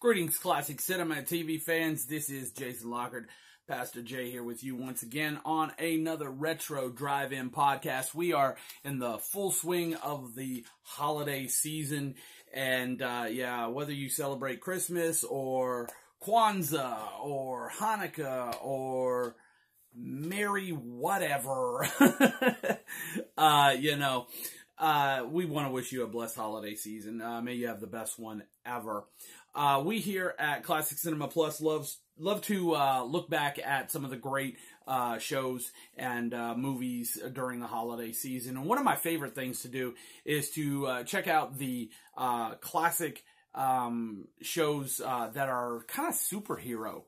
Greetings, classic cinema and TV fans. This is Jason Lockard, Pastor Jay here with you once again on another retro drive-in podcast. We are in the full swing of the holiday season, and whether you celebrate Christmas or Kwanzaa or Hanukkah or Merry whatever, we want to wish you a blessed holiday season. May you have the best one ever. We here at Classic Cinema Plus love to look back at some of the great shows and movies during the holiday season. And one of my favorite things to do is to check out the classic shows that are kind of superhero.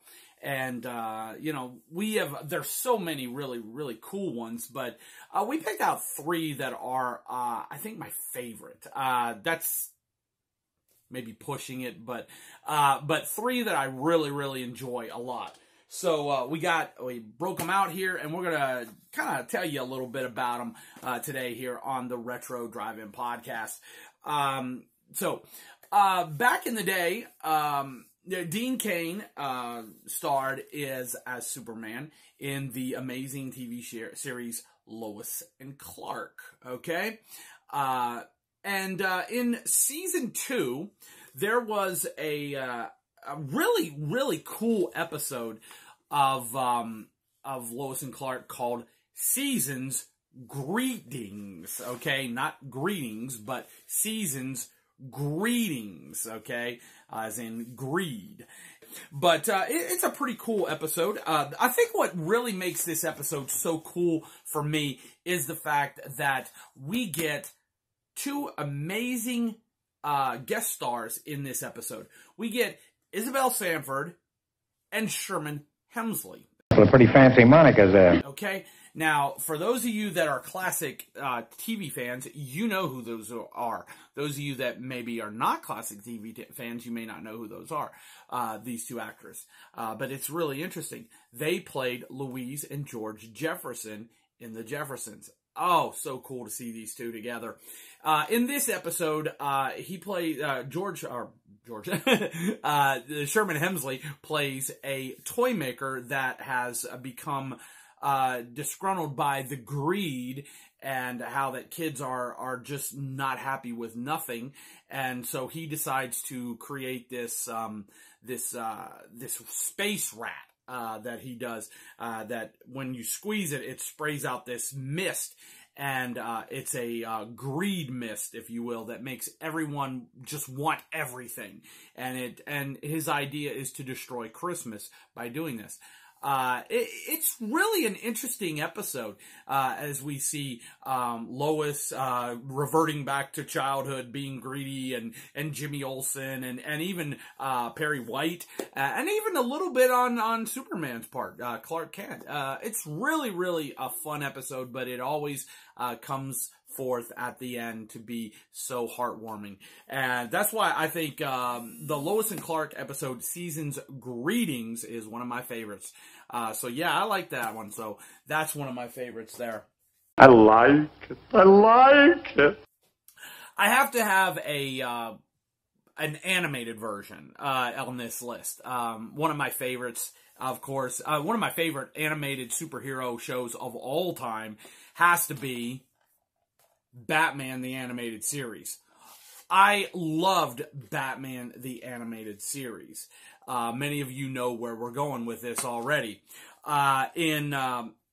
And, there's so many really, really cool ones, but we picked out three that are, I think, my favorite. That's maybe pushing it, but three that I really, really enjoy a lot. So we broke them out here, and we're gonna kind of tell you a little bit about them today here on the Retro Drive-In Podcast. Back in the day, Dean Cain starred as Superman in the amazing TV series Lois and Clark. Okay, and in season 2, there was a really, really cool episode of Lois and Clark called Seasons Greetings. Okay, not greetings, but Seasons Greetings. Okay, as in greed. But it's a pretty cool episode. I think what really makes this episode so cool for me is the fact that we get two amazing guest stars in this episode. We get Isabel Sanford and Sherman Hemsley. Well, a pretty fancy monikers there. Okay, now for those of you that are classic TV fans, you know who those are. Those of you that maybe are not classic TV fans, you may not know who those are, these two actors. But it's really interesting. They played Louise and George Jefferson in The Jeffersons. Oh, so cool to see these two together. In this episode, he played Sherman Hemsley plays a toy maker that has become disgruntled by the greed and how that kids are just not happy with nothing, and so he decides to create this space rat that he does, that when you squeeze it, it sprays out this mist, and it's a greed mist, if you will, that makes everyone just want everything, and his idea is to destroy Christmas by doing this. It's really an interesting episode, as we see, Lois, reverting back to childhood, being greedy, and Jimmy Olsen, and even, Perry White, and even a little bit on Superman's part, Clark Kent. It's really, really a fun episode, but it always, comes forth at the end to be so heartwarming. And that's why I think the Lois and Clark episode, Seasons Greetings, is one of my favorites. So yeah, I like that one. So that's one of my favorites there. I like it. I like it. I have to have an animated version on this list. One of my favorites, of course, one of my favorite animated superhero shows of all time has to be Batman the Animated Series. I loved Batman the Animated Series. Many of you know where we're going with this already. In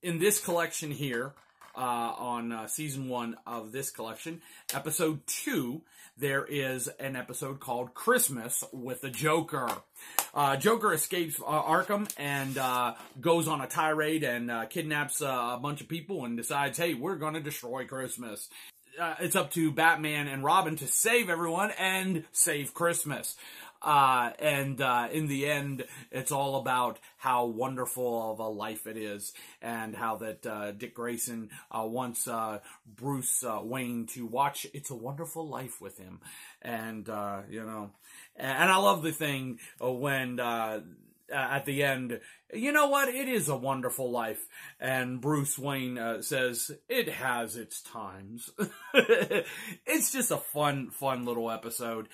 this collection here, on season 1 of this collection, episode 2, there is an episode called Christmas with the Joker. Joker escapes Arkham and goes on a tirade and kidnaps a bunch of people and decides, hey, we're going to destroy Christmas. It's up to Batman and Robin to save everyone and save Christmas. In the end, it's all about how wonderful of a life it is, and how that Dick Grayson wants Bruce Wayne to watch It's a Wonderful Life with him, and and I love the thing when at the end you know what? It is a wonderful life. And Bruce Wayne says, it has its times. It's just a fun little episode.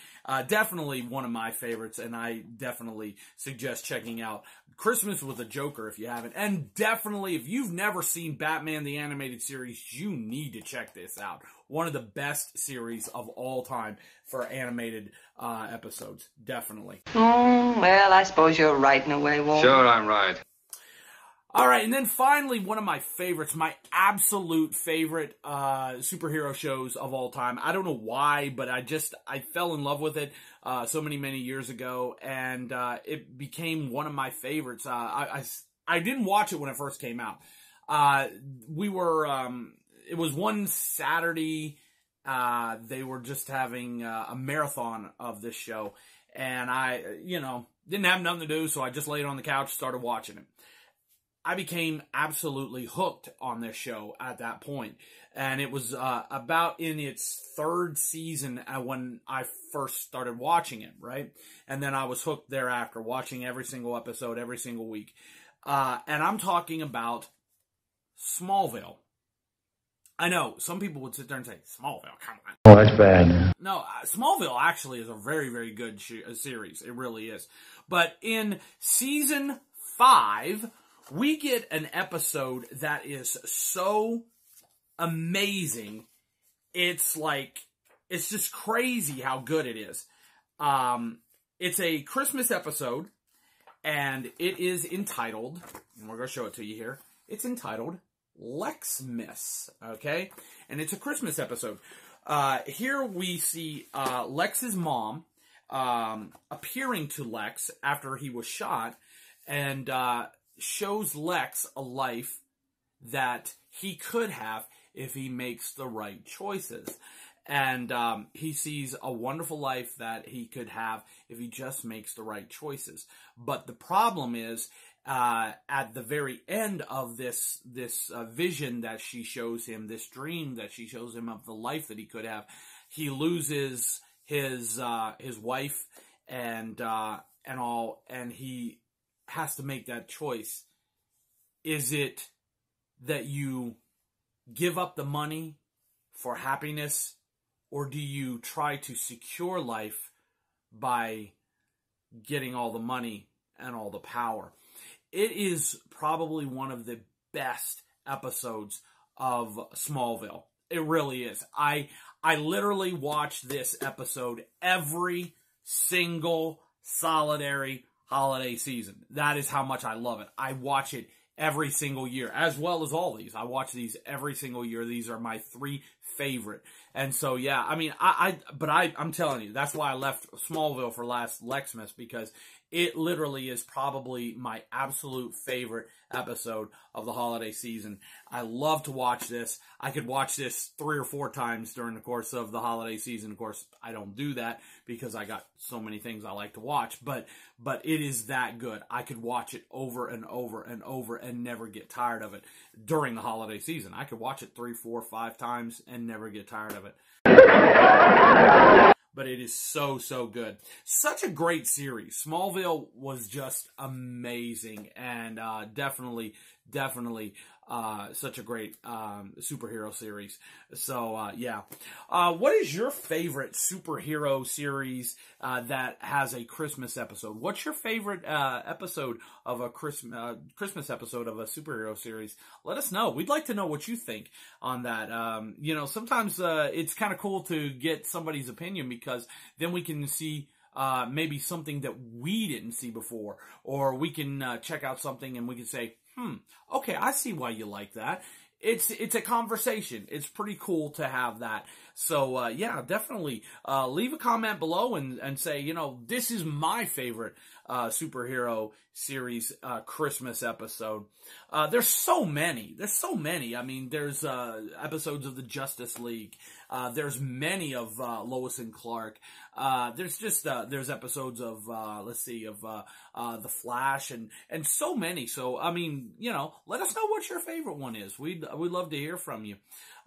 Definitely one of my favorites, and I definitely suggest checking out Christmas with a Joker if you haven't. And definitely, if you've never seen Batman the Animated Series, you need to check this out. One of the best series of all time for animated episodes. Definitely. Well, I suppose you're right in a way, Walt. Sure, I'm right. All right, and then finally, one of my favorites, my absolute favorite superhero shows of all time. I don't know why, but I fell in love with it so many years ago, and it became one of my favorites. I didn't watch it when it first came out. It was one Saturday, they were just having a marathon of this show, and I, didn't have nothing to do, so I just laid on the couch, started watching it. I became absolutely hooked on this show at that point. And it was about in its third season when I first started watching it, right? And then I was hooked thereafter, watching every single episode, every single week. And I'm talking about Smallville. I know, some people would sit there and say, Smallville, come on. Oh, that's bad. No, Smallville actually is a very good series. It really is. But in season 5... we get an episode that is so amazing. It's just crazy how good it is. It's a Christmas episode, and it is entitled, and we're going to show it to you here, it's entitled Lexmas, okay? And it's a Christmas episode. Here we see Lex's mom appearing to Lex after he was shot, and shows Lex a life that he could have if he makes the right choices. And he sees a wonderful life that he could have if he just makes the right choices. But the problem is, at the very end of this vision that she shows him, this dream that she shows him of the life that he could have, he loses his wife and all, and he has to make that choice. Is it that you give up the money for happiness, or do you try to secure life by getting all the money and all the power? It is probably one of the best episodes of Smallville. It really is. I literally watch this episode every single solitary holiday season. That is how much I love it. I watch it every single year, as well as all these. I watch these every single year. These are my 3 favorite. And so, yeah, I mean, I'm telling you, that's why I left Smallville for last, Lexmas, because it literally is probably my absolute favorite episode of the holiday season. I love to watch this. I could watch this 3 or 4 times during the course of the holiday season. Of course, I don't do that because I got so many things I like to watch, but it is that good. I could watch it over and over and over and never get tired of it during the holiday season. I could watch it 3, 4, 5 times and never get tired of it. But it is so good. Such a great series. Smallville was just amazing, and definitely such a great superhero series. So, yeah. What is your favorite superhero series that has a Christmas episode? What's your favorite episode of a Christmas episode of a superhero series? Let us know. We'd like to know what you think on that. Sometimes it's kind of cool to get somebody's opinion, because then we can see maybe something that we didn't see before, or we can check out something and we can say, okay, I see why you like that. It's a conversation. It's pretty cool to have that. So, yeah, definitely leave a comment below and say, this is my favorite superhero series Christmas episode. There's so many. I mean, there's episodes of the Justice League. There's many of Lois and Clark. There's episodes of The Flash and so many. So I mean, let us know what your favorite one is. We'd love to hear from you.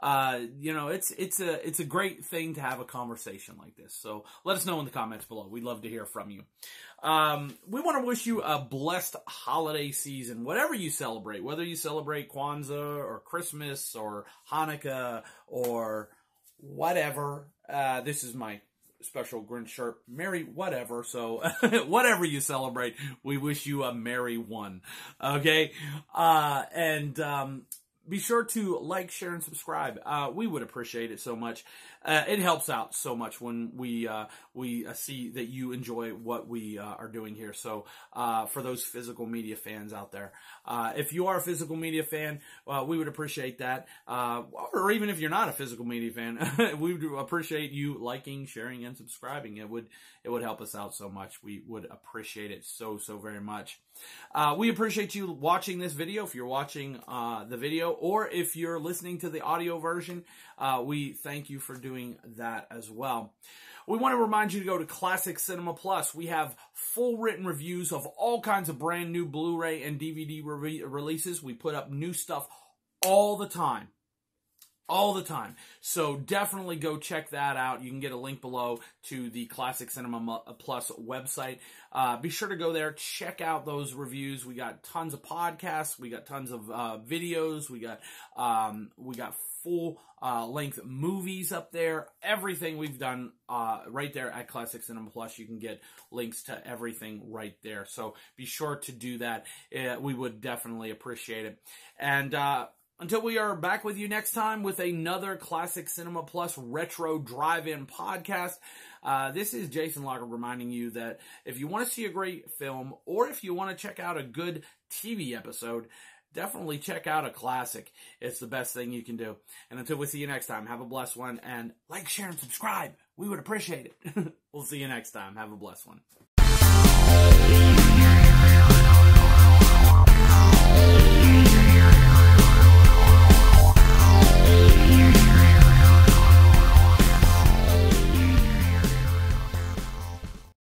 It's a great thing to have a conversation like this. So let us know in the comments below. We'd love to hear from you. We want to wish you a blessed holiday season, whatever you celebrate, whether you celebrate Kwanzaa or Christmas or Hanukkah or whatever. This is my special Grinch shirt, Merry whatever. So whatever you celebrate, we wish you a merry one. Okay. Be sure to like, share, and subscribe. We would appreciate it so much. It helps out so much when we see that you enjoy what we are doing here. So for those physical media fans out there, if you are a physical media fan, we would appreciate that. Or even if you're not a physical media fan, we would appreciate you liking, sharing, and subscribing. It would help us out so much. We would appreciate it so very much. We appreciate you watching this video. If you're watching the video, or if you're listening to the audio version, we thank you for doing that as well. We want to remind you to go to Classic Cinema Plus. We have full written reviews of all kinds of brand new Blu-ray and DVD releases. We put up new stuff all the time. All the time. So definitely go check that out. You can get a link below to the Classic Cinema Plus website. Be sure to go there, check out those reviews. We got tons of podcasts. We got tons of videos. We got full length movies up there. Everything we've done right there at Classic Cinema Plus. You can get links to everything right there. So be sure to do that. We would definitely appreciate it. And until we are back with you next time with another Classic Cinema Plus Retro Drive-In podcast, this is Jason Lockard reminding you that if you want to see a great film or if you want to check out a good TV episode, definitely check out a classic. It's the best thing you can do. And until we see you next time, have a blessed one, and like, share, and subscribe. We would appreciate it. We'll see you next time. Have a blessed one.